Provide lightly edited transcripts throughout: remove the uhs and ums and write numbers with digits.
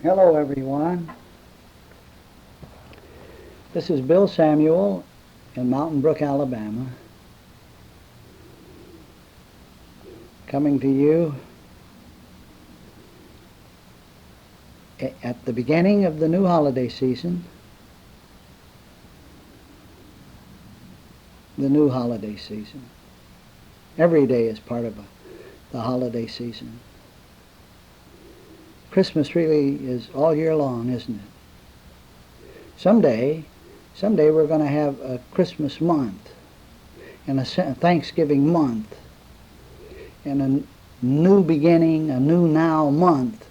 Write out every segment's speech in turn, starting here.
Hello everyone. This is Bill Samuel in Mountain Brook, Alabama, coming to you at the beginning of the new holiday season. The new holiday season. Every day is part of the holiday season. Christmas really is all year long, isn't it? Someday we're going to have a Christmas month and a Thanksgiving month and a new beginning, a new now month.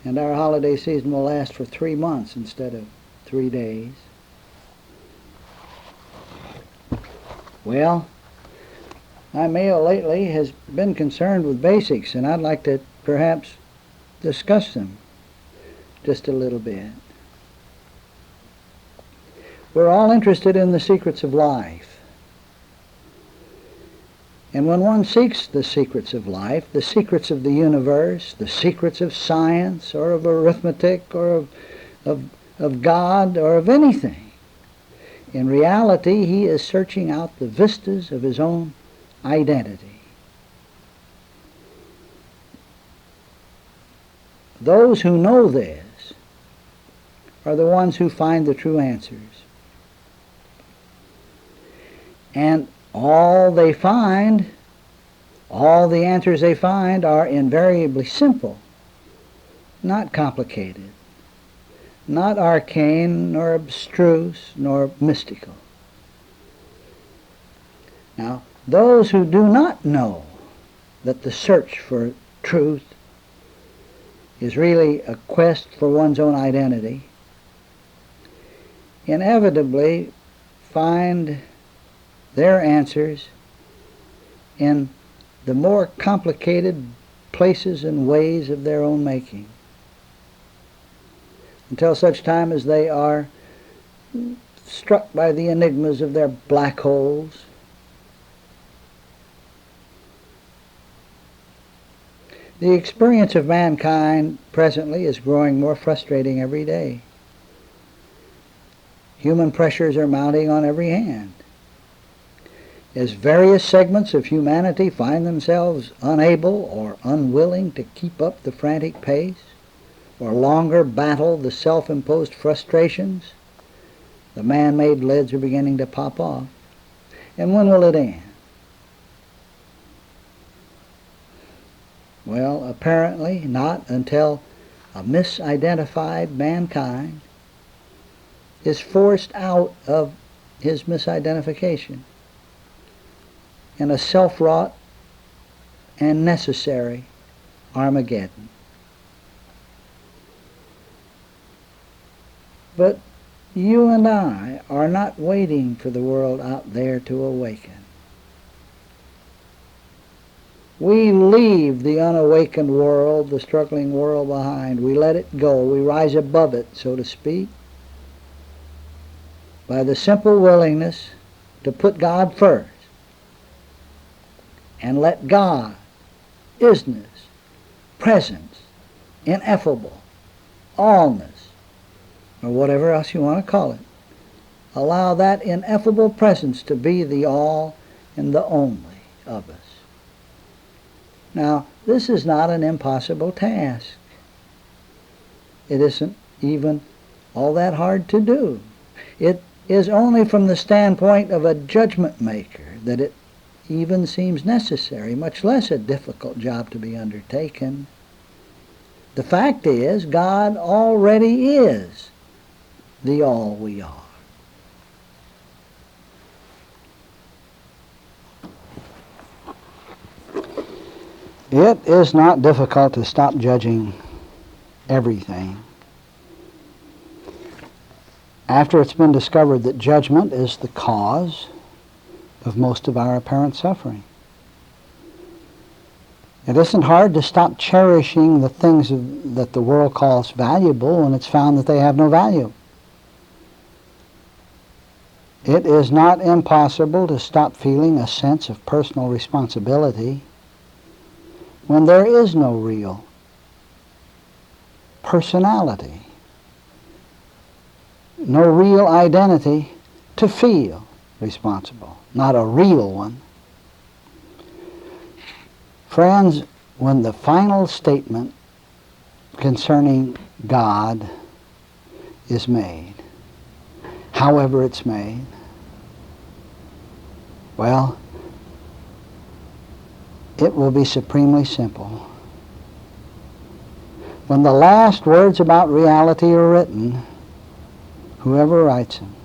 And our holiday season will last for 3 months instead of 3 days. Well, my mail lately has been concerned with basics, and I'd like to perhaps discuss them just a little bit. We're all interested in the secrets of life. And when one seeks the secrets of life, the secrets of the universe, the secrets of science or of arithmetic or of God or of anything, in reality he is searching out the vistas of his own identity. Those who know this are the ones who find the true answers. And all the answers they find are invariably simple, not complicated, not arcane, nor abstruse, nor mystical. Now, those who do not know that the search for truth is really a quest for one's own identity, inevitably find their answers in the more complicated places and ways of their own making, until such time as they are struck by the enigmas of their black holes. The experience of mankind presently is growing more frustrating every day. Human pressures are mounting on every hand. As various segments of humanity find themselves unable or unwilling to keep up the frantic pace, or longer battle the self-imposed frustrations, the man-made lids are beginning to pop off. And when will it end? Well, apparently not until a misidentified mankind is forced out of his misidentification in a self-wrought and necessary Armageddon. But you and I are not waiting for the world out there to awaken. We leave the unawakened world, the struggling world behind. We let it go. We rise above it, so to speak, by the simple willingness to put God first and let God, isness, presence, ineffable, allness, or whatever else you want to call it, allow that ineffable presence to be the all and the only of us. Now, this is not an impossible task. It isn't even all that hard to do. It is only from the standpoint of a judgment maker that it even seems necessary, much less a difficult job to be undertaken. The fact is, God already is the all we are. It is not difficult to stop judging everything after it's been discovered that judgment is the cause of most of our apparent suffering. It isn't hard to stop cherishing the things that the world calls valuable when it's found that they have no value. It is not impossible to stop feeling a sense of personal responsibility when there is no real personality, no real identity to feel responsible, not a real one. Friends, when the final statement concerning God is made, however it's made, well, it will be supremely simple. When the last words about reality are written, whoever writes them,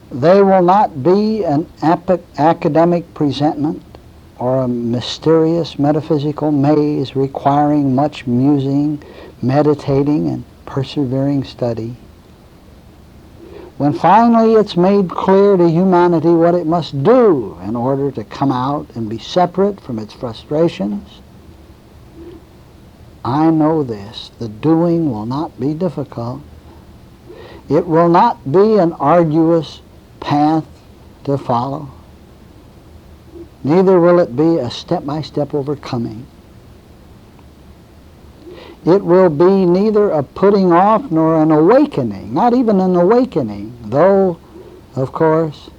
they will not be an academic presentment or a mysterious metaphysical maze requiring much musing, meditating, and persevering study. When finally it's made clear to humanity what it must do in order to come out and be separate from its frustrations, I know this, the doing will not be difficult. It will not be an arduous path to follow. Neither will it be a step-by-step overcoming. It will be neither a putting off nor an awakening, not even an awakening, though, of course,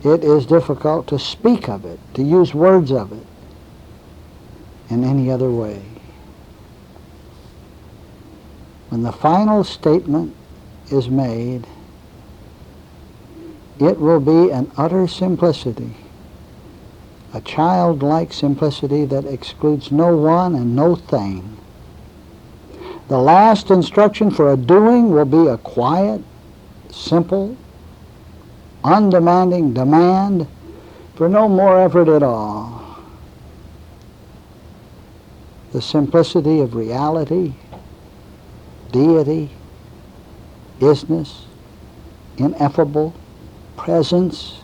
it is difficult to speak of it, to use words of it in any other way. When the final statement is made, it will be an utter simplicity, a childlike simplicity that excludes no one and no thing. The last instruction for a doing will be a quiet, simple, undemanding demand for no more effort at all. The simplicity of reality, deity, isness, ineffable presence,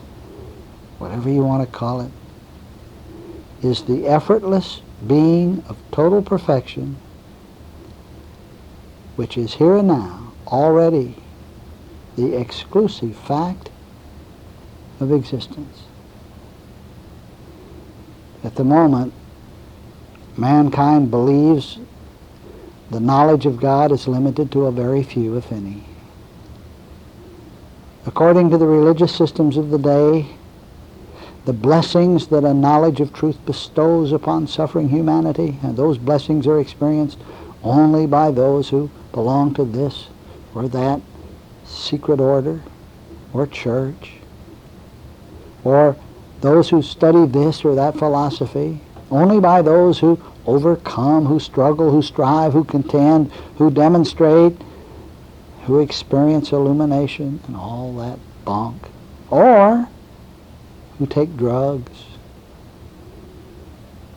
whatever you want to call it, is the effortless being of total perfection, which is here and now already the exclusive fact of existence. At the moment, mankind believes the knowledge of God is limited to a very few, if any. According to the religious systems of the day, the blessings that a knowledge of truth bestows upon suffering humanity, and those blessings are experienced only by those who belong to this or that secret order or church, or those who study this or that philosophy, only by those who overcome, who struggle, who strive, who contend, who demonstrate, who experience illumination and all that bunk, or who take drugs.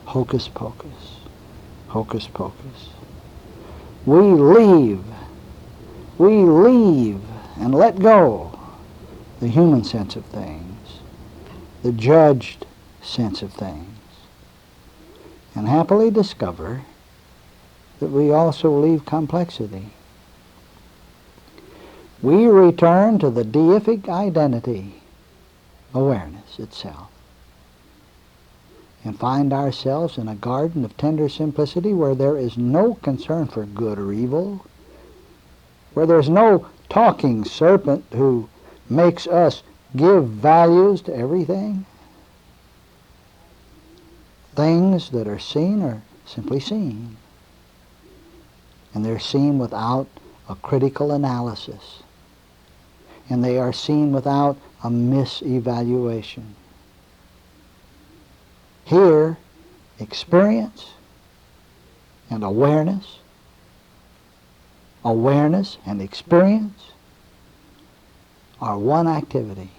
Hocus pocus, hocus pocus. We leave and let go the human sense of things, the judged sense of things, and happily discover that we also leave complexity. We return to the deific identity, awareness itself, and find ourselves in a garden of tender simplicity where there is no concern for good or evil, where there's no talking serpent who makes us give values to everything. Things that are seen are simply seen, and they're seen without a critical analysis, and they are seen without a misevaluation. Here, experience and awareness and experience are one activity.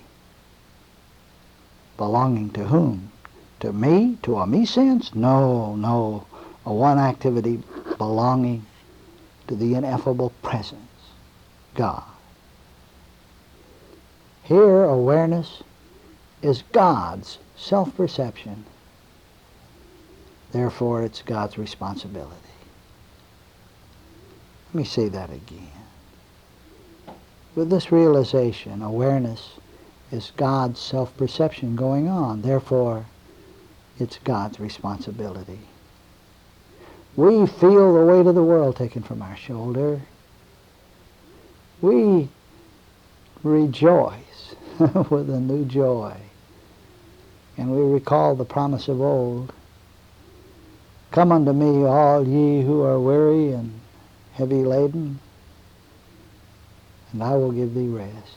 Belonging to whom? To me? To a me sense? No. A one activity belonging to the ineffable presence, God. Here, awareness is God's self-perception. Therefore, it's God's responsibility. Let me say that again. With this realization, awareness is God's self-perception going on. Therefore, it's God's responsibility. We feel the weight of the world taken from our shoulder. We rejoice with a new joy. And we recall the promise of old. Come unto me, all ye who are weary and heavy laden, and I will give thee rest.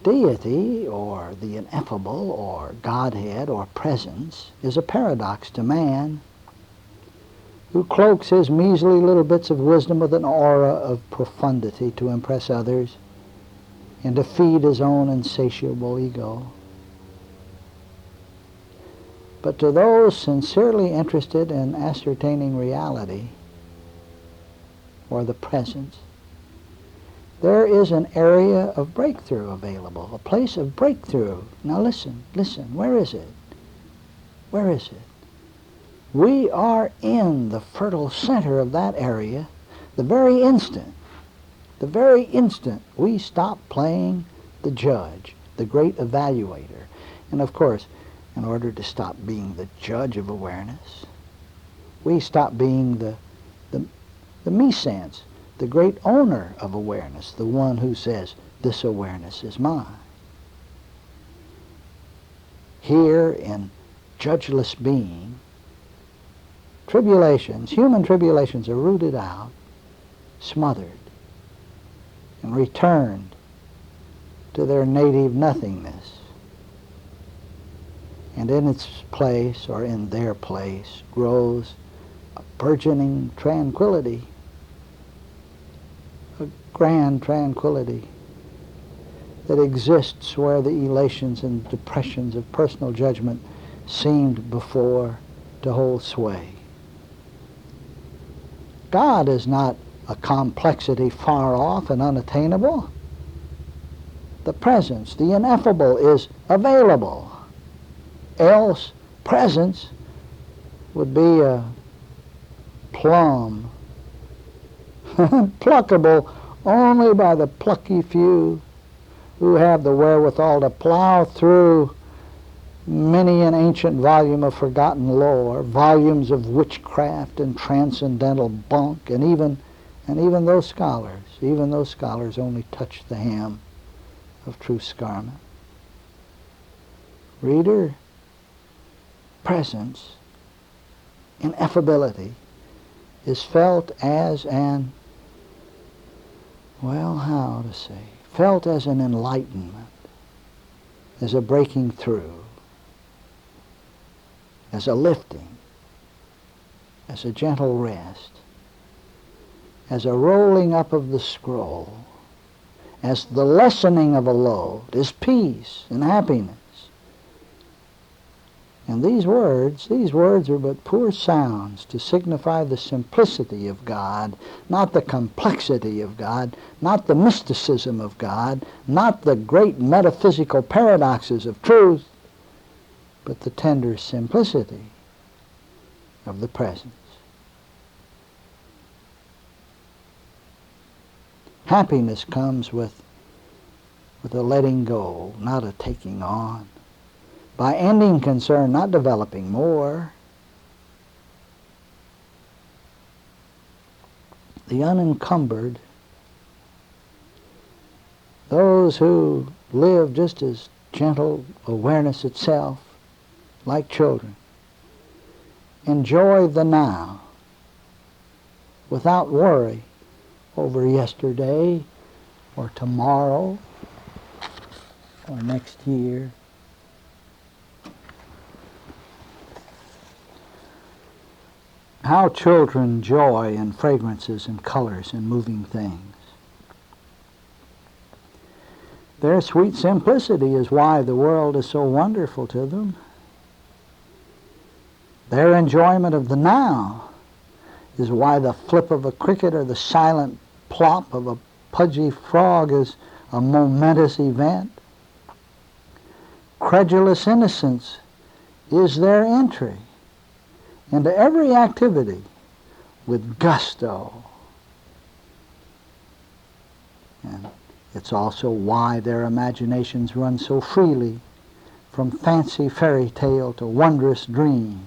Deity, or the ineffable, or Godhead, or presence, is a paradox to man, who cloaks his measly little bits of wisdom with an aura of profundity to impress others and to feed his own insatiable ego. But to those sincerely interested in ascertaining reality, or the presence, there is an area of breakthrough available, a place of breakthrough. Now listen, where is it? Where is it? We are in the fertile center of that area the very instant we stop playing the judge, the great evaluator. And of course, in order to stop being the judge of awareness, we stop being the me-sense, the great owner of awareness, the one who says, this awareness is mine. Here in judgeless being, human tribulations are rooted out, smothered, and returned to their native nothingness. And in its place, or in their place, grows a burgeoning tranquility, a grand tranquility that exists where the elations and depressions of personal judgment seemed before to hold sway. God is not a complexity far off and unattainable. The presence, the ineffable, is available. Else, presence would be a plum, pluckable only by the plucky few who have the wherewithal to plow through many an ancient volume of forgotten lore, volumes of witchcraft and transcendental bunk, and even those scholars only touch the hem of truth's garment. Reader, presence, ineffability, is felt as an, felt as an enlightenment, as a breaking through, as a lifting, as a gentle rest, as a rolling up of the scroll, as the lessening of a load, as peace and happiness. And these words are but poor sounds to signify the simplicity of God, not the complexity of God, not the mysticism of God, not the great metaphysical paradoxes of truth, but the tender simplicity of the presence. Happiness comes with a letting go, not a taking on. By ending concern, not developing more. The unencumbered, those who live just as gentle awareness itself, like children, enjoy the now without worry over yesterday or tomorrow or next year. How children joy in fragrances and colors and moving things. Their sweet simplicity is why the world is so wonderful to them. Their enjoyment of the now is why the flip of a cricket or the silent plop of a pudgy frog is a momentous event. Credulous innocence is their entry into every activity with gusto. And it's also why their imaginations run so freely from fancy fairy tale to wondrous dream.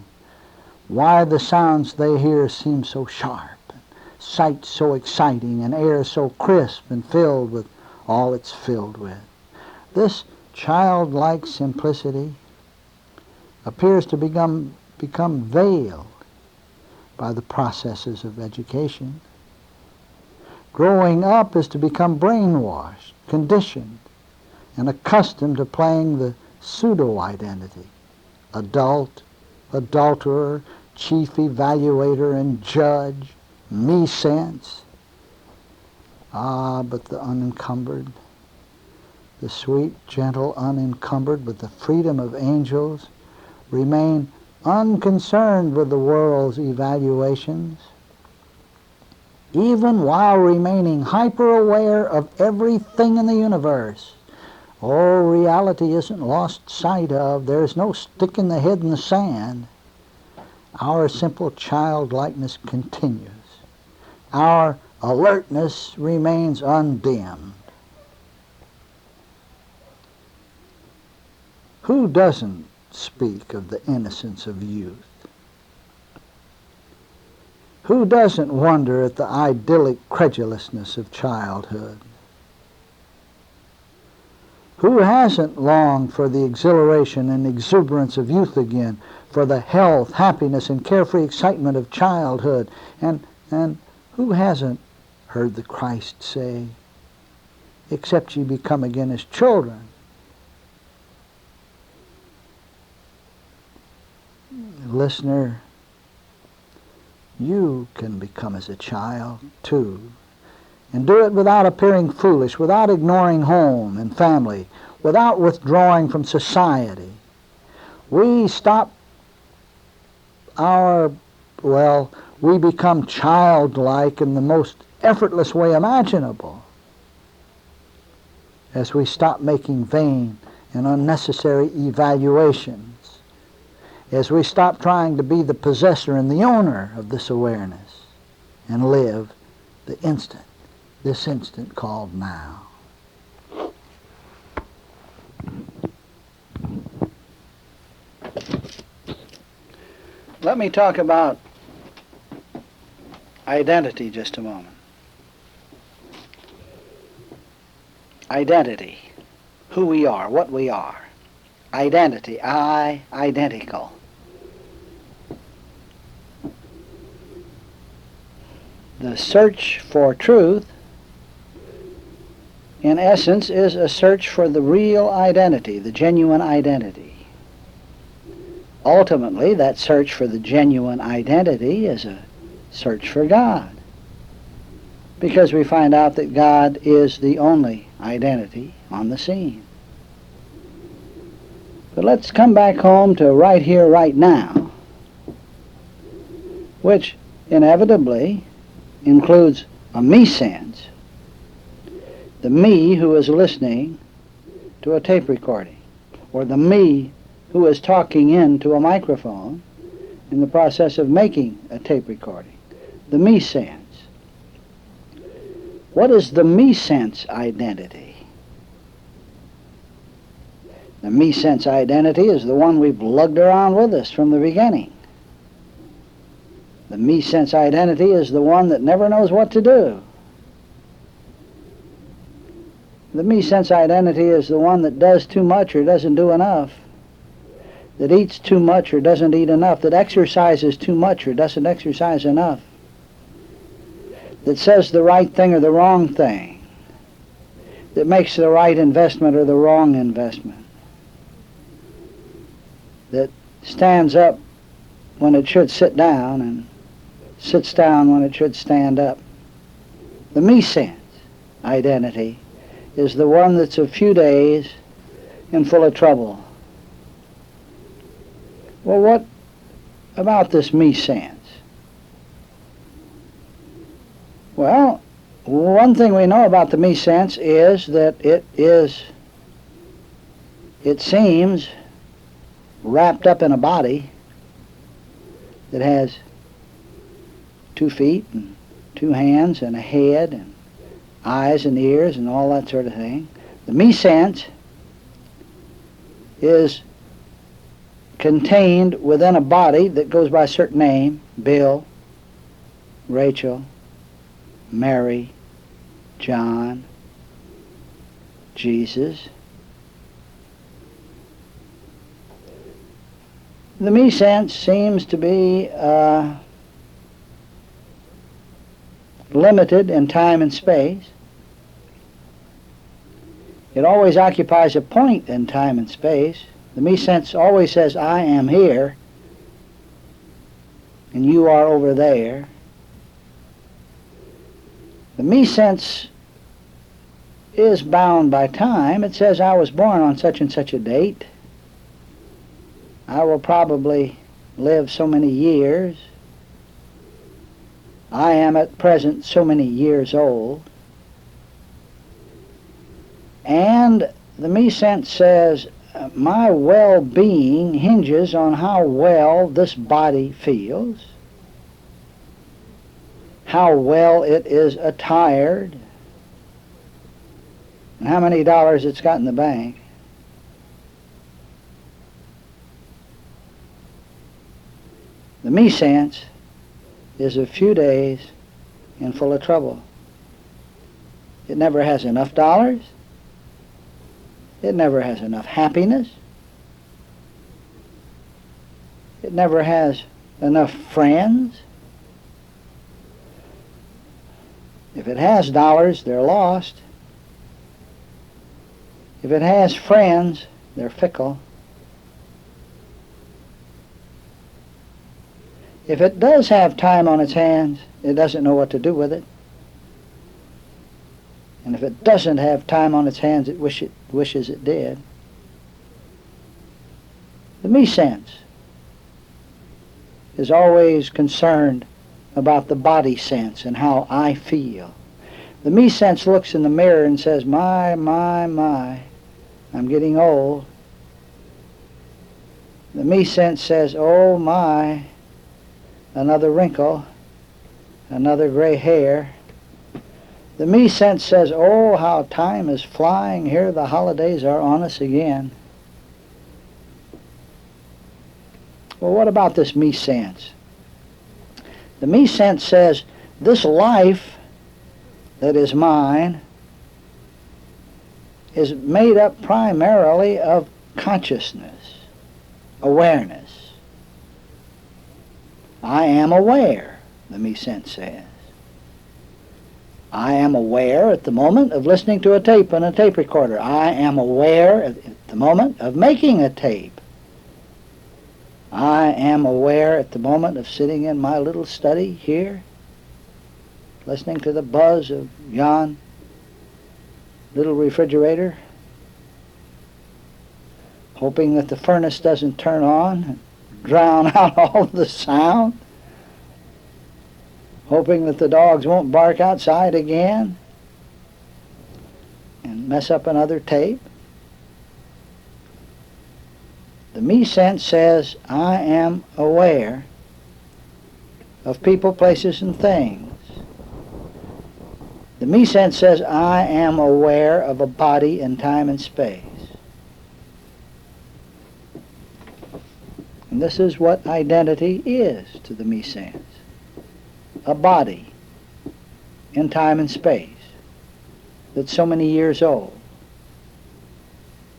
Why the sounds they hear seem so sharp, and sight so exciting, and air so crisp and filled with all it's filled with. This childlike simplicity appears to become veiled by the processes of education. Growing up is to become brainwashed, conditioned, and accustomed to playing the pseudo-identity. Adult, adulterer, chief evaluator and judge, me-sense. Ah, but the unencumbered, the sweet, gentle, unencumbered with the freedom of angels, remain unconcerned with the world's evaluations, even while remaining hyper-aware of everything in the universe. Oh, reality isn't lost sight of. There's no sticking the head in the sand. Our simple childlikeness continues. Our alertness remains undimmed. Who doesn't speak of the innocence of youth? Who doesn't wonder at the idyllic credulousness of childhood? Who hasn't longed for the exhilaration and exuberance of youth again, for the health, happiness, and carefree excitement of childhood? And who hasn't heard the Christ say, "Except ye become again as children"? Listener, you can become as a child too, and do it without appearing foolish, without ignoring home and family, without withdrawing from society. We become childlike in the most effortless way imaginable as we stop making vain and unnecessary evaluations, as we stop trying to be the possessor and the owner of this awareness and live this instant called now. Let me talk about identity just a moment. Identity, who we are, what we are. Identity, identical. The search for truth, in essence, is a search for the real identity, the genuine identity. Ultimately, that search for the genuine identity is a search for God, because we find out that God is the only identity on the scene. But let's come back home to right here, right now, which inevitably includes a me sense, the me who is listening to a tape recording, or the me who is talking into a microphone in the process of making a tape recording, the me sense. What is the me sense identity? The me sense identity is the one we've lugged around with us from the beginning. The me sense identity is the one that never knows what to do. The me sense identity is the one that does too much or doesn't do enough, that eats too much or doesn't eat enough, that exercises too much or doesn't exercise enough, that says the right thing or the wrong thing, that makes the right investment or the wrong investment, that stands up when it should sit down and sits down when it should stand up. The me sense identity is the one that's a few days and full of trouble. Well, what about this me sense? Well, one thing we know about the me sense is that it seems wrapped up in a body that has 2 feet and 2 hands and a head and eyes and ears and all that sort of thing. The me sense is contained within a body that goes by a certain name: Bill, Rachel, Mary, John, Jesus. The me sense seems to be limited in time and space. It always occupies a point in time and space. The me sense always says, I am here, and you are over there. The me sense is bound by time. It says, I was born on such and such a date. I will probably live so many years. I am at present so many years old. And the me sense says, my well-being hinges on how well this body feels, how well it is attired, and how many dollars it's got in the bank. The me sense is a few days and full of trouble. It never has enough dollars. It never has enough happiness. It never has enough friends. If it has dollars, they're lost. If it has friends, they're fickle. If it does have time on its hands, it doesn't know what to do with it. And if it doesn't have time on its hands, it wishes it did. The me sense is always concerned about the body sense and how I feel. The me sense looks in the mirror and says, my, I'm getting old. The me sense says, oh my, another wrinkle, another gray hair. The me sense says, oh, how time is flying. Here the holidays are on us again. Well, what about this me sense? The me sense says, this life that is mine is made up primarily of consciousness, awareness. I am aware, the me sense says. I am aware at the moment of listening to a tape on a tape recorder. I am aware at the moment of making a tape. I am aware at the moment of sitting in my little study here, listening to the buzz of yon little refrigerator, hoping that the furnace doesn't turn on and drown out all the sound, hoping that the dogs won't bark outside again and mess up another tape. The me sense says, I am aware of people, places, and things. The me sense says, I am aware of a body in time and space. And this is what identity is to the me sense. A body in time and space that's so many years old,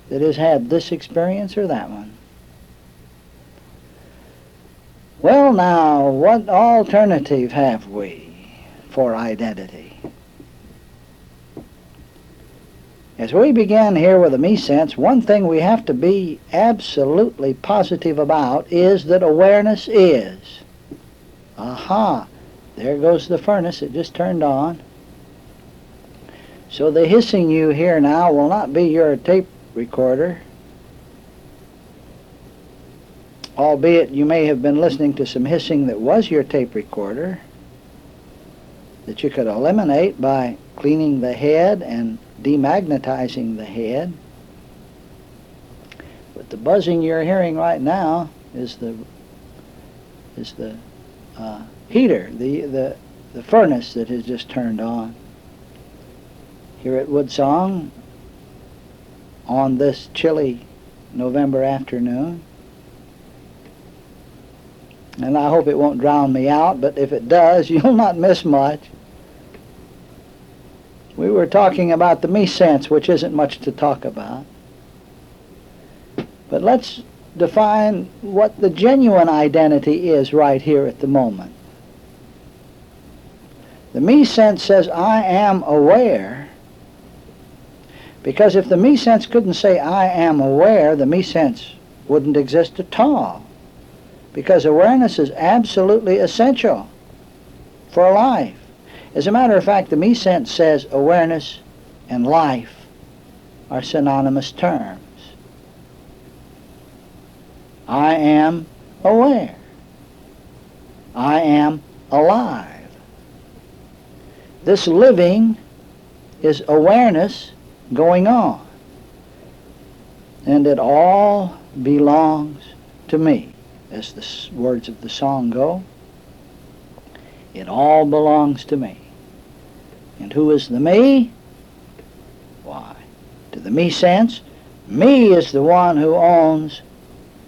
that has had this experience or that one. Well, now, what alternative have we for identity? As we begin here with the me sense, one thing we have to be absolutely positive about is that awareness is. Aha! There goes the furnace, it just turned on. So the hissing you hear now will not be your tape recorder, albeit you may have been listening to some hissing that was your tape recorder, that you could eliminate by cleaning the head and demagnetizing the head. But the buzzing you're hearing right now is the heater, the furnace that has just turned on. Here at Woodsong, on this chilly November afternoon, And I hope it won't drown me out, but if it does, you'll not miss much. We were talking about the me sense, which isn't much to talk about. But let's define what the genuine identity is right here at the moment. The me sense says, I am aware, because if the me sense couldn't say, I am aware, the me sense wouldn't exist at all. Because awareness is absolutely essential for life. As a matter of fact, the me sense says awareness and life are synonymous terms. I am aware. I am alive. This living is awareness going on. And it all belongs to me. As the words of the song go, it all belongs to me. And who is the me? Why, to the me sense, me is the one who owns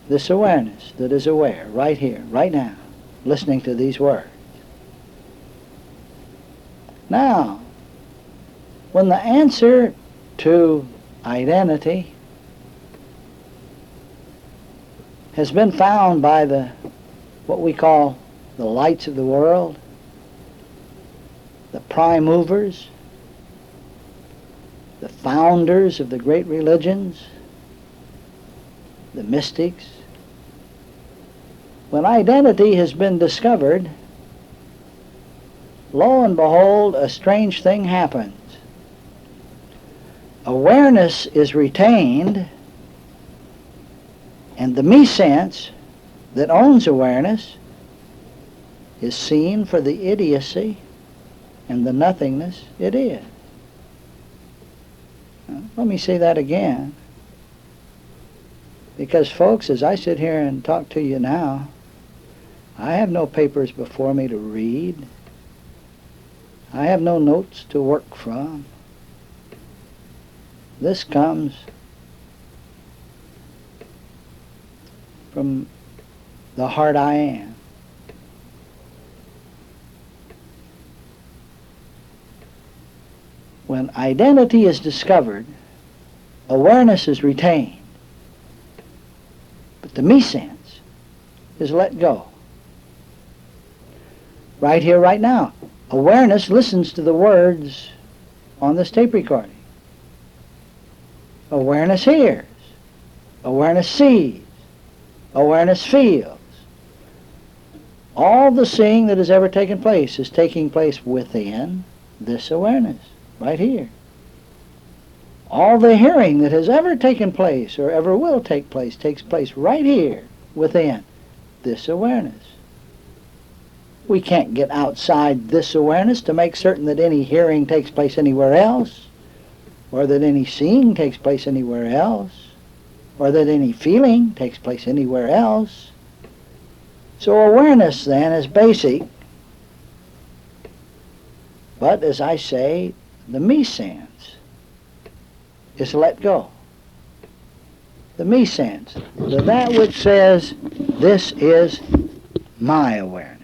this awareness that is aware right here, right now, listening to these words. Now, when the answer to identity has been found by what we call the lights of the world, the prime movers, the founders of the great religions, the mystics. When identity has been discovered, lo and behold, a strange thing happens. Awareness is retained, and the me sense that owns awareness is seen for the idiocy and the nothingness it is. Now, let me say that again. Because, folks, as I sit here and talk to you now, I have no papers before me to read. I have no notes to work from. This comes from the heart I am. When identity is discovered, awareness is retained, but the me sense is let go. Right here, right now, awareness listens to the words on this tape recording. Awareness hears. Awareness sees. Awareness feels. All the seeing that has ever taken place is taking place within this awareness, right here. All the hearing that has ever taken place or ever will take place takes place right here within this awareness. We can't get outside this awareness to make certain that any hearing takes place anywhere else, or that any seeing takes place anywhere else, or that any feeling takes place anywhere else. So awareness then is basic, but as I say, the me sense is let go. The me sense, that which says, this is my awareness.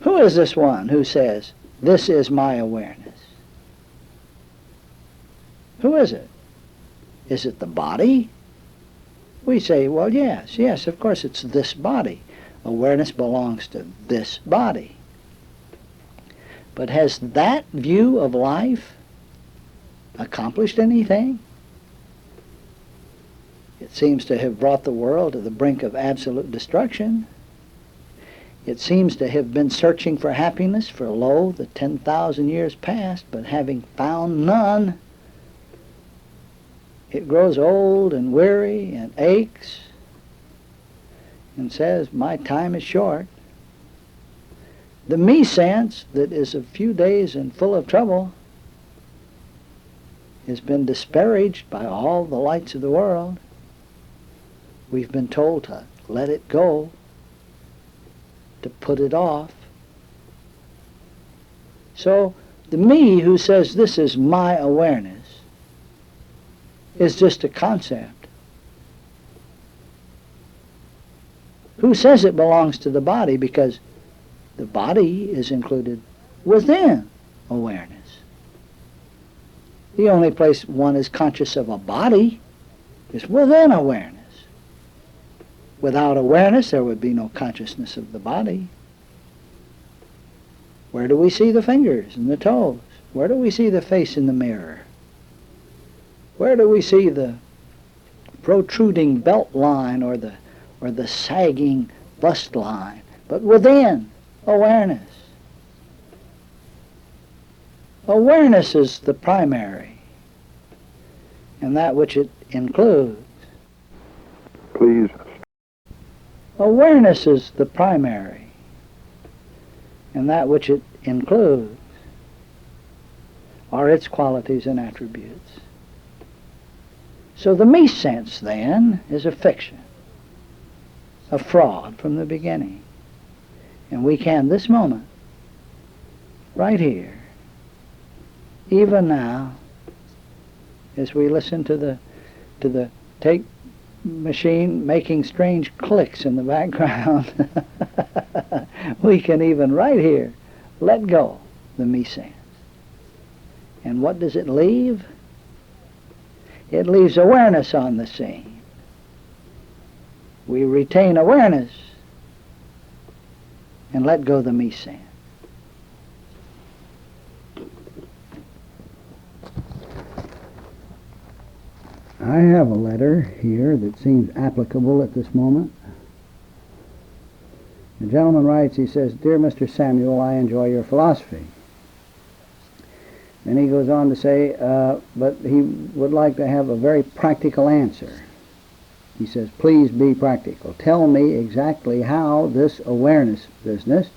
Who is this one who says, this is my awareness? Who is it? Is it the body? We say, well, yes, of course it's this body. Awareness belongs to this body. But has that view of life accomplished anything? It seems to have brought the world to the brink of absolute destruction. It seems to have been searching for happiness for, lo, the 10,000 years past, but having found none, it grows old and weary and aches and says, my time is short. The me sense that is a few days and full of trouble has been disparaged by all the lights of the world. We've been told to let it go, to put it off. So the me who says this is my awareness is just a concept. Who says it belongs to the body? Because the body is included within awareness. The only place one is conscious of a body is within awareness. Without awareness, there would be no consciousness of the body. Where do we see the fingers and the toes? Where do we see the face in the mirror? Where do we see the protruding belt line or the sagging bust line? But within awareness. Awareness is the primary, and that which it includes. Please. Awareness is the primary, and that which it includes are its qualities and attributes. So the me sense, then, is a fiction, a fraud from the beginning. And we can, this moment, right here, even now, as we listen to the tape machine making strange clicks in the background, we can even right here let go the me sense. And what does it leave? It leaves awareness on the scene. We retain awareness and let go the me sense. I have a letter here that seems applicable at this moment. The gentleman writes, he says, "Dear Mr. Samuel, I enjoy your philosophy." And he goes on to say, but he would like to have a very practical answer. He says, "Please be practical. Tell me exactly how this awareness business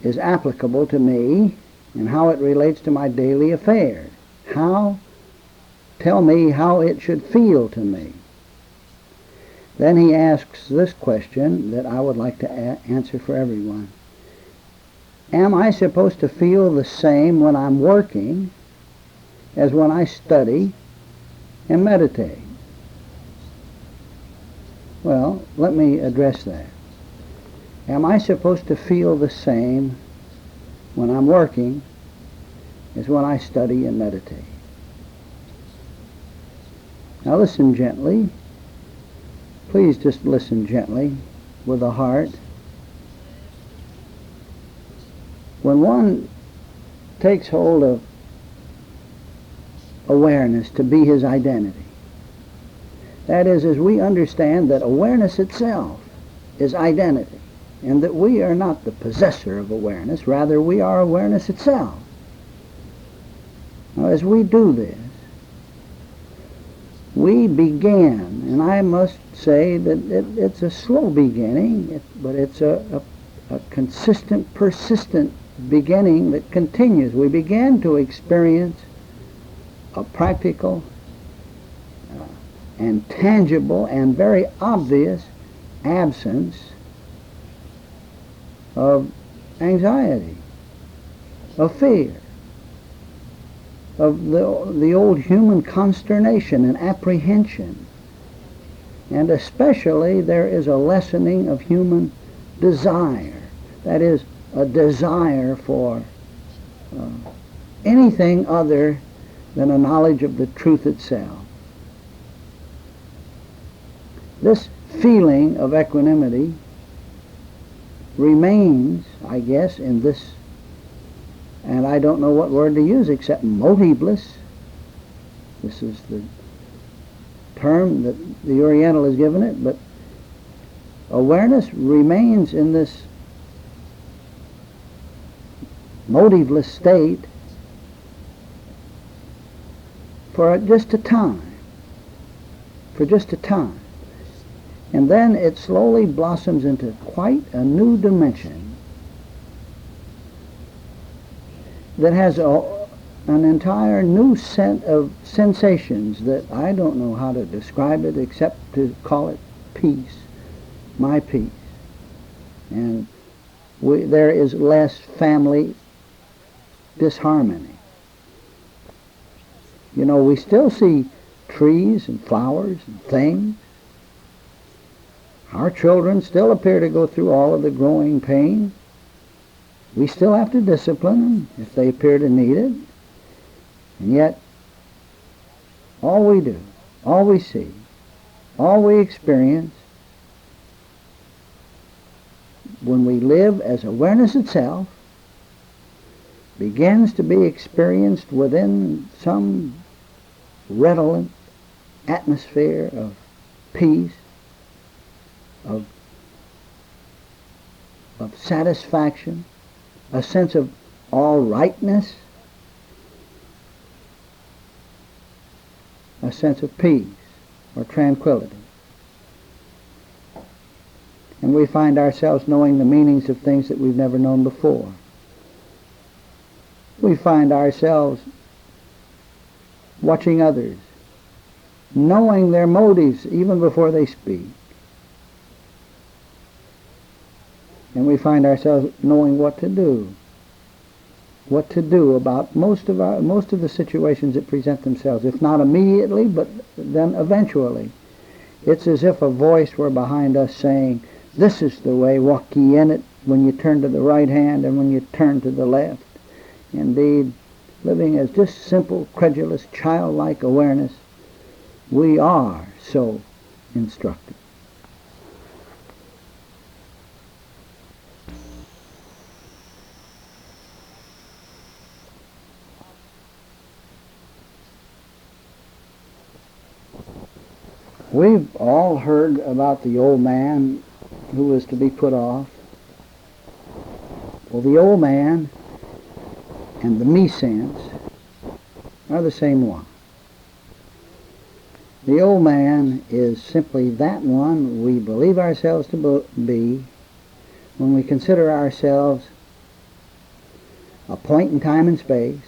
is applicable to me and how it relates to my daily affairs. Tell me how it should feel to me." Then he asks this question that I would like to answer for everyone. Am I supposed to feel the same when I'm working as when I study and meditate? Well, let me address that. Am I supposed to feel the same when I'm working as when I study and meditate? Now listen gently. Please just listen gently with a heart. When one takes hold of awareness to be his identity, that is, as we understand that awareness itself is identity, and that we are not the possessor of awareness, rather we are awareness itself. Now as we do this, we begin, and I must say that it's a slow beginning, but it's a consistent, persistent beginning that continues. We begin to experience a practical and tangible and very obvious absence of anxiety, of fear, of the old human consternation and apprehension. And especially there is a lessening of human desire. That is, a desire for anything other than a knowledge of the truth itself. This feeling of equanimity remains, I guess, in this, and I don't know what word to use except motiveless. This is the term that the Oriental has given it, but awareness remains in this motiveless state for just a time. And then it slowly blossoms into quite a new dimension that has an entire new set of sensations that I don't know how to describe it except to call it peace, my peace. And there is less family disharmony. You know, we still see trees and flowers and things. Our children still appear to go through all of the growing pain. We still have to discipline them if they appear to need it. And yet, all we do, all we see, all we experience, when we live as awareness itself, begins to be experienced within some redolent atmosphere of peace, of satisfaction, a sense of all rightness, a sense of peace or tranquility. And we find ourselves knowing the meanings of things that we've never known before. We find ourselves watching others, knowing their motives even before they speak. And we find ourselves knowing what to do about most of the situations that present themselves, if not immediately, but then eventually. It's as if a voice were behind us saying, "This is the way, walk ye in it, when you turn to the right hand and when you turn to the left." Indeed, living as just simple, credulous, childlike awareness, we are so instructed. We've all heard about the old man who was to be put off. Well, the old man and the me sense are the same one. The old man is simply that one we believe ourselves to be when we consider ourselves a point in time and space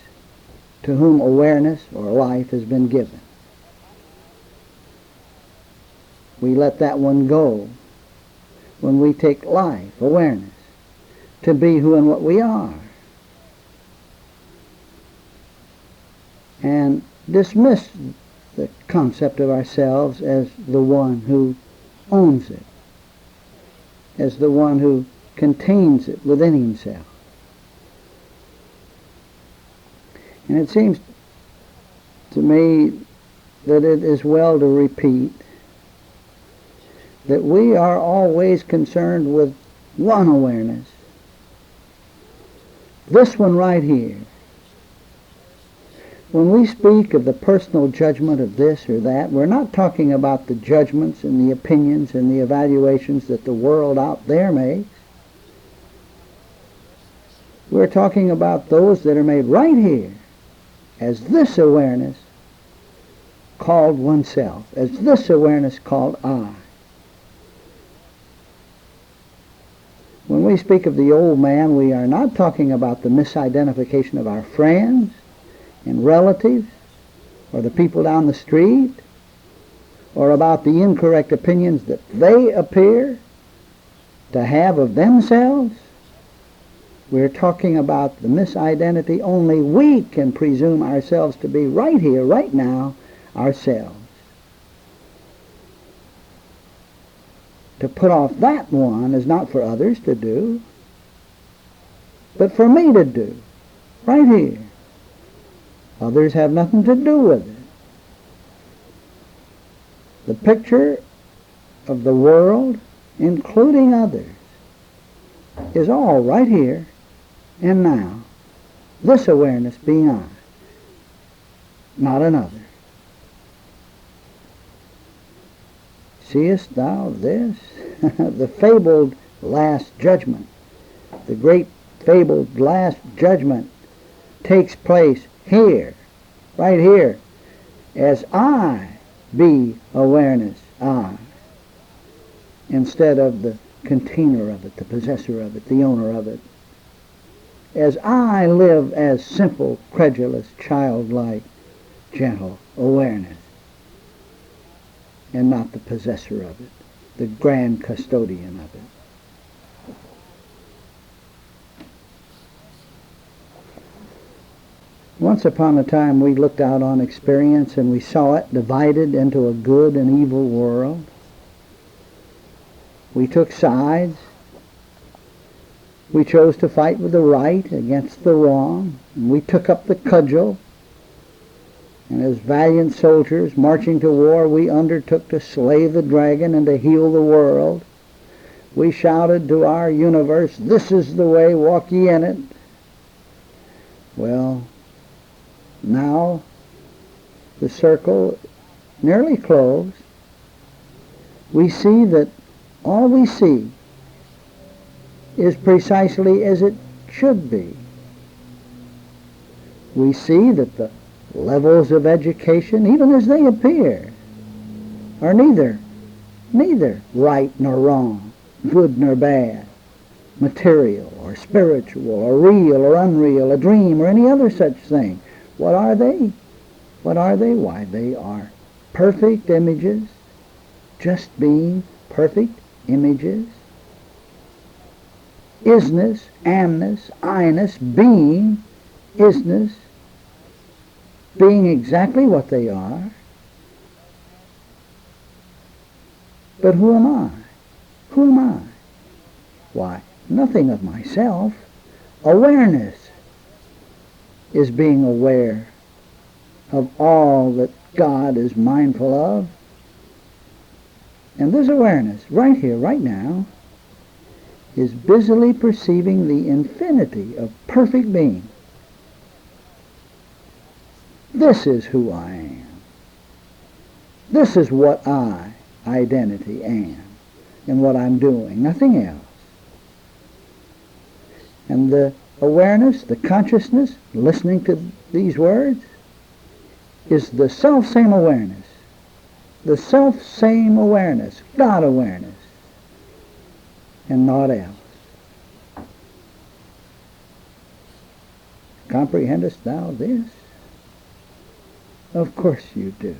to whom awareness or life has been given. We let that one go when we take life, awareness, to be who and what we are, and dismiss the concept of ourselves as the one who owns it, as the one who contains it within himself. And it seems to me that it is well to repeat that we are always concerned with one awareness, this one right here. When we speak of the personal judgment of this or that, we're not talking about the judgments and the opinions and the evaluations that the world out there makes. We're talking about those that are made right here as this awareness called oneself, as this awareness called I. When we speak of the old man, we are not talking about the misidentification of our friends and relatives, or the people down the street, or about the incorrect opinions that they appear to have of themselves. We're talking about the misidentity only we can presume ourselves to be right here, right now, ourselves. To put off that one is not for others to do, but for me to do, right here. Others have nothing to do with it. The picture of the world, including others, is all right here and now. This awareness being I, not another. Seest thou this? The fabled last judgment, the great fabled last judgment takes place here, right here, as I be awareness, I, instead of the container of it, the possessor of it, the owner of it. As I live as simple, credulous, childlike, gentle awareness, and not the possessor of it, the grand custodian of it. Once upon a time we looked out on experience and we saw it divided into a good and evil world. We took sides. We chose to fight with the right against the wrong. And we took up the cudgel. And as valiant soldiers marching to war, we undertook to slay the dragon and to heal the world. We shouted to our universe, "This is the way, walk ye in it." Well, now the circle nearly closed. We see that all we see is precisely as it should be. We see that the levels of education, even as they appear, are neither right nor wrong, good nor bad, material or spiritual or real or unreal, a dream or any other such thing. What are they? What are they? Why, they are perfect images, just being perfect images. Isness, amness, I-ness, being, isness, being exactly what they are. But who am I? Who am I? Why, nothing of myself. Awareness is being aware of all that God is mindful of. And this awareness, right here, right now, is busily perceiving the infinity of perfect being. This is who I am. This is what I, identity, am, and what I'm doing, nothing else. And the awareness, the consciousness, listening to these words, is the self-same awareness. The self-same awareness, God awareness, and naught else. Comprehendest thou this? Of course you do.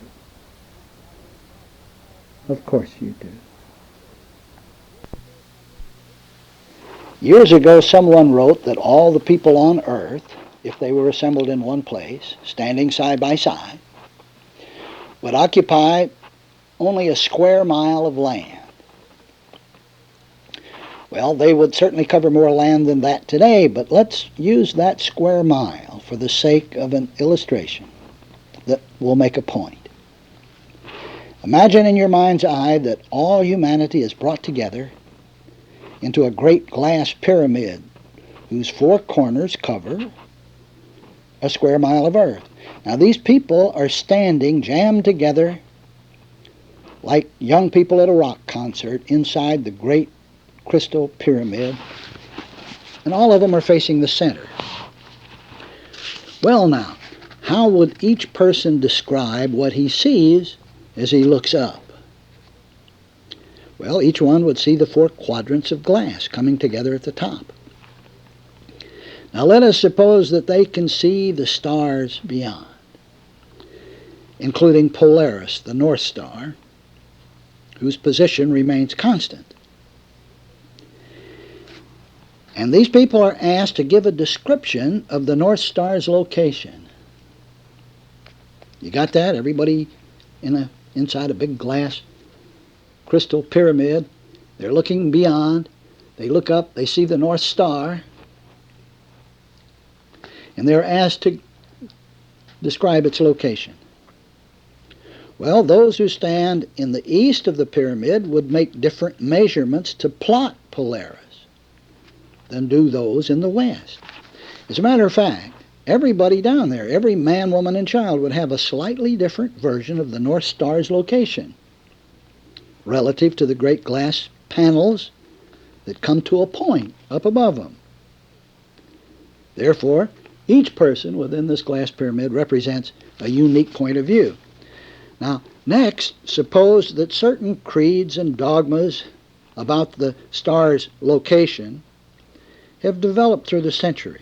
Of course you do. Years ago, someone wrote that all the people on earth, if they were assembled in one place, standing side by side, would occupy only a square mile of land. Well, they would certainly cover more land than that today, but let's use that square mile for the sake of an illustration that will make a point. Imagine in your mind's eye that all humanity is brought together into a great glass pyramid whose four corners cover a square mile of earth. Now these people are standing jammed together like young people at a rock concert inside the great crystal pyramid, and all of them are facing the center. Well now, how would each person describe what he sees as he looks up? Well, each one would see the four quadrants of glass coming together at the top. Now let us suppose that they can see the stars beyond, including Polaris, the North Star, whose position remains constant. And these people are asked to give a description of the North Star's location. You got that? Everybody inside a big glass crystal pyramid. They're looking beyond. They look up. They see the North Star. And they're asked to describe its location. Well, those who stand in the east of the pyramid would make different measurements to plot Polaris than do those in the west. As a matter of fact, everybody down there, every man, woman, and child would have a slightly different version of the North Star's location relative to the great glass panels that come to a point up above them. Therefore, each person within this glass pyramid represents a unique point of view. Now, next, suppose that certain creeds and dogmas about the star's location have developed through the centuries.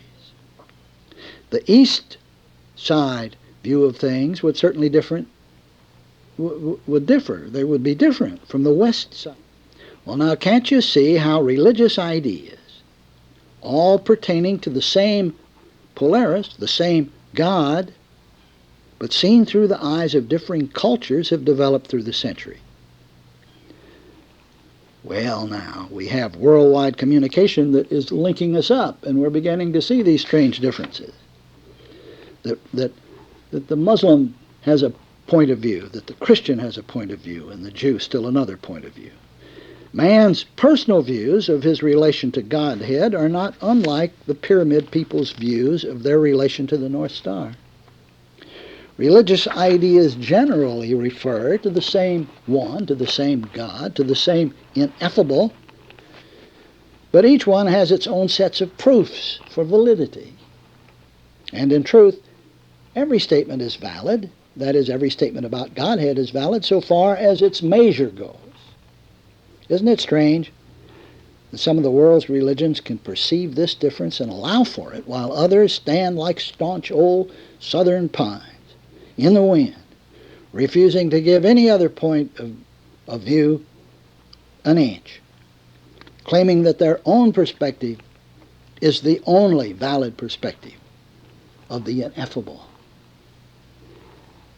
The east side view of things would certainly differ. They would be different from the west side. Well, now, can't you see how religious ideas, all pertaining to the same Polaris, the same God, but seen through the eyes of differing cultures, have developed through the century? Well, now, we have worldwide communication that is linking us up, and we're beginning to see these strange differences. That the Muslim has a point of view, that the Christian has a point of view, and the Jew still another point of view. Man's personal views of his relation to Godhead are not unlike the pyramid people's views of their relation to the North Star. Religious ideas generally refer to the same one, to the same God, to the same ineffable, but each one has its own sets of proofs for validity. And in truth, every statement is valid. That is, every statement about Godhead is valid so far as its measure goes. Isn't it strange that some of the world's religions can perceive this difference and allow for it, while others stand like staunch old southern pines in the wind, refusing to give any other point of view an inch, claiming that their own perspective is the only valid perspective of the ineffable.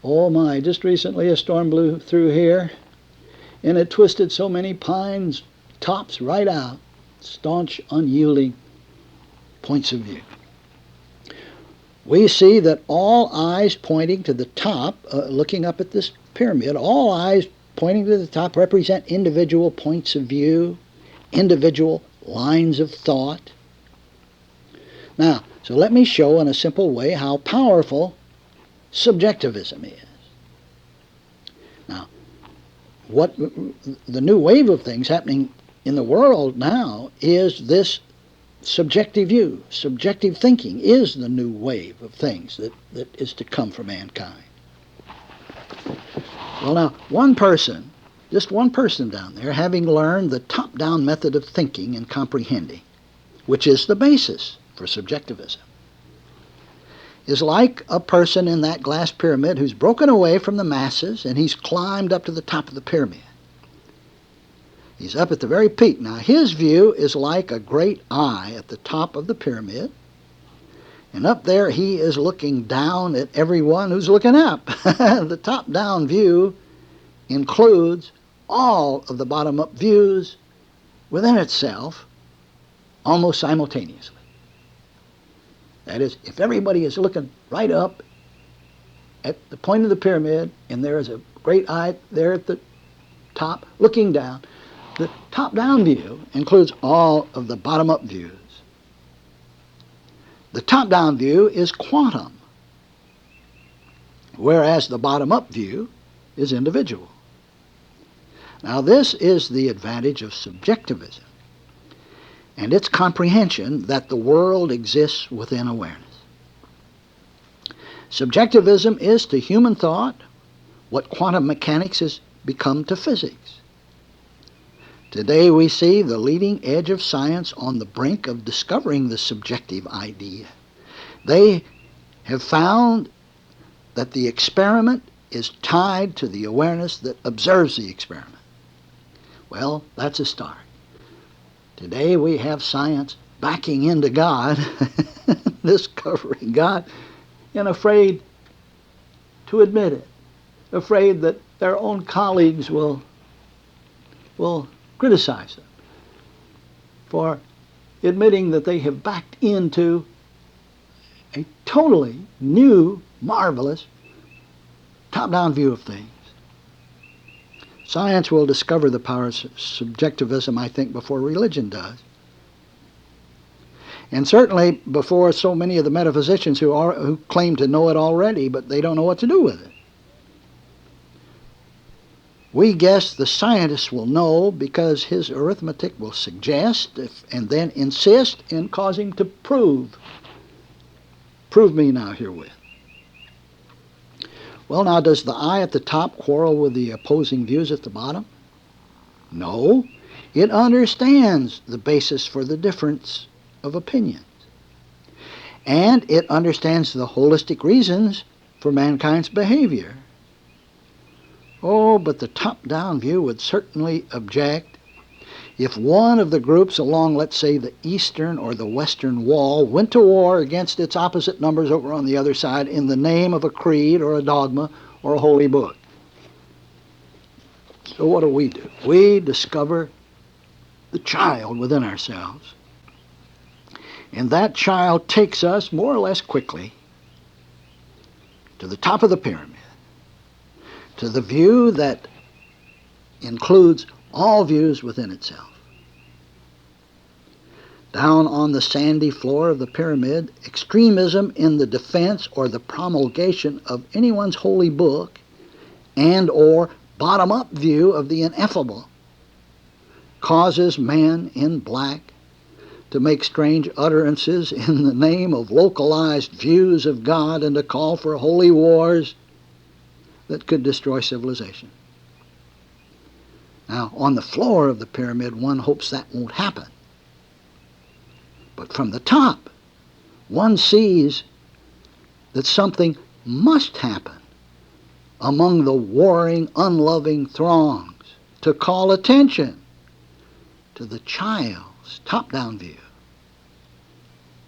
Oh my, just recently a storm blew through here, and it twisted so many pines' tops right out, staunch, unyielding points of view. We see that all eyes pointing to the top, looking up at this pyramid, all eyes pointing to the top represent individual points of view, individual lines of thought. Now, so let me show in a simple way how powerful subjectivism is. Now, what the new wave of things happening in the world now is this subjective view. Subjective thinking is the new wave of things that is to come for mankind. Well, now, one person, just one person down there, having learned the top-down method of thinking and comprehending, which is the basis for subjectivism, is like a person in that glass pyramid who's broken away from the masses and he's climbed up to the top of the pyramid. He's up at the very peak. Now, his view is like a great eye at the top of the pyramid, and up there he is looking down at everyone who's looking up. The top-down view includes all of the bottom-up views within itself almost simultaneously. That is, if everybody is looking right up at the point of the pyramid, and there is a great eye there at the top looking down, the top-down view includes all of the bottom-up views. The top-down view is quantum, whereas the bottom-up view is individual. Now, this is the advantage of subjectivism and its comprehension that the world exists within awareness. Subjectivism is to human thought what quantum mechanics has become to physics. Today we see the leading edge of science on the brink of discovering the subjective idea. They have found that the experiment is tied to the awareness that observes the experiment. Well, that's a start. Today we have science backing into God, discovering God, and afraid to admit it, afraid that their own colleagues will criticize them for admitting that they have backed into a totally new, marvelous, top-down view of things. Science will discover the power of subjectivism, I think, before religion does. And certainly before so many of the metaphysicians who claim to know it already, but they don't know what to do with it. We guess the scientist will know because his arithmetic will suggest and then insist and cause him to prove. Prove me now herewith. Well, now, does the eye at the top quarrel with the opposing views at the bottom? No. It understands the basis for the difference of opinions. And it understands the holistic reasons for mankind's behavior. Oh, but the top-down view would certainly object if one of the groups along, let's say, the eastern or the western wall went to war against its opposite numbers over on the other side in the name of a creed or a dogma or a holy book. So what do? We discover the child within ourselves. And that child takes us more or less quickly to the top of the pyramid, to the view that includes all views within itself. Down on the sandy floor of the pyramid, extremism in the defense or the promulgation of anyone's holy book and or bottom-up view of the ineffable causes men in black to make strange utterances in the name of localized views of God and to call for holy wars that could destroy civilization. Now, on the floor of the pyramid, one hopes that won't happen. But from the top, one sees that something must happen among the warring, unloving throngs to call attention to the child's top-down view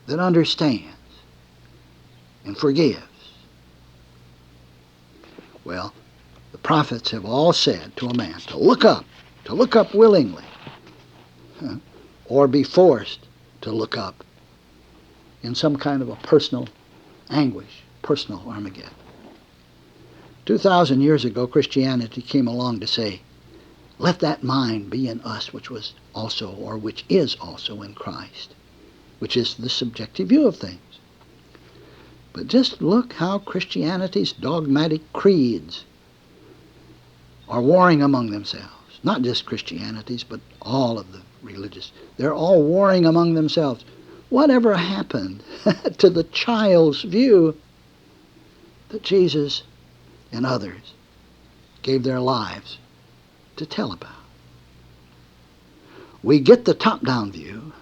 that understands and forgives. Well, the prophets have all said to a man to look up willingly, or be forced to look up in some kind of a personal anguish, personal Armageddon. 2,000 years ago, Christianity came along to say, let that mind be in us which was also, or which is also in Christ, which is the subjective view of things. But just look how Christianity's dogmatic creeds are warring among themselves. Not just Christianity's, but all of the religious. They're all warring among themselves. Whatever happened to the child's view that Jesus and others gave their lives to tell about? We get the top-down view,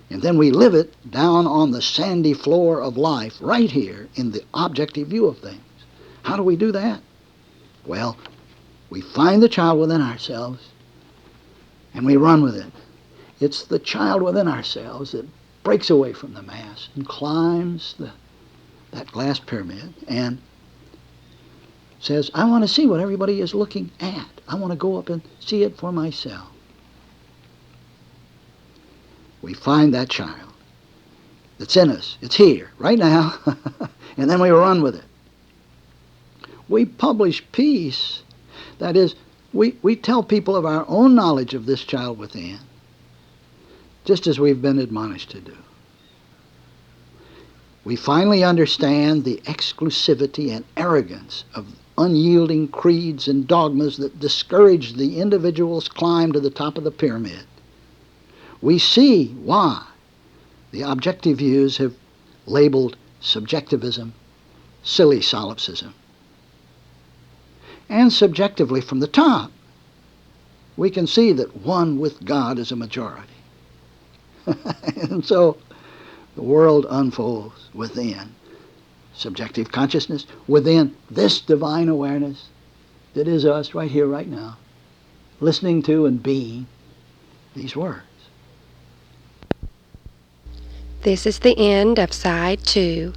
and then we live it down on the sandy floor of life, right here in the objective view of things. How do we do that? Well, we find the child within ourselves, and we run with it. It's the child within ourselves that breaks away from the mass and climbs that glass pyramid and says, I want to see what everybody is looking at. I want to go up and see it for myself. We find that child that's in us. It's here, right now. And then we run with it. We publish peace. That is, we tell people of our own knowledge of this child within, just as we've been admonished to do. We finally understand the exclusivity and arrogance of unyielding creeds and dogmas that discourage the individual's climb to the top of the pyramid. We see why the objective views have labeled subjectivism silly solipsism. And subjectively from the top, we can see that one with God is a majority. And so the world unfolds within subjective consciousness, within this divine awareness that is us right here, right now, listening to and being these words. This is the end of Side 2.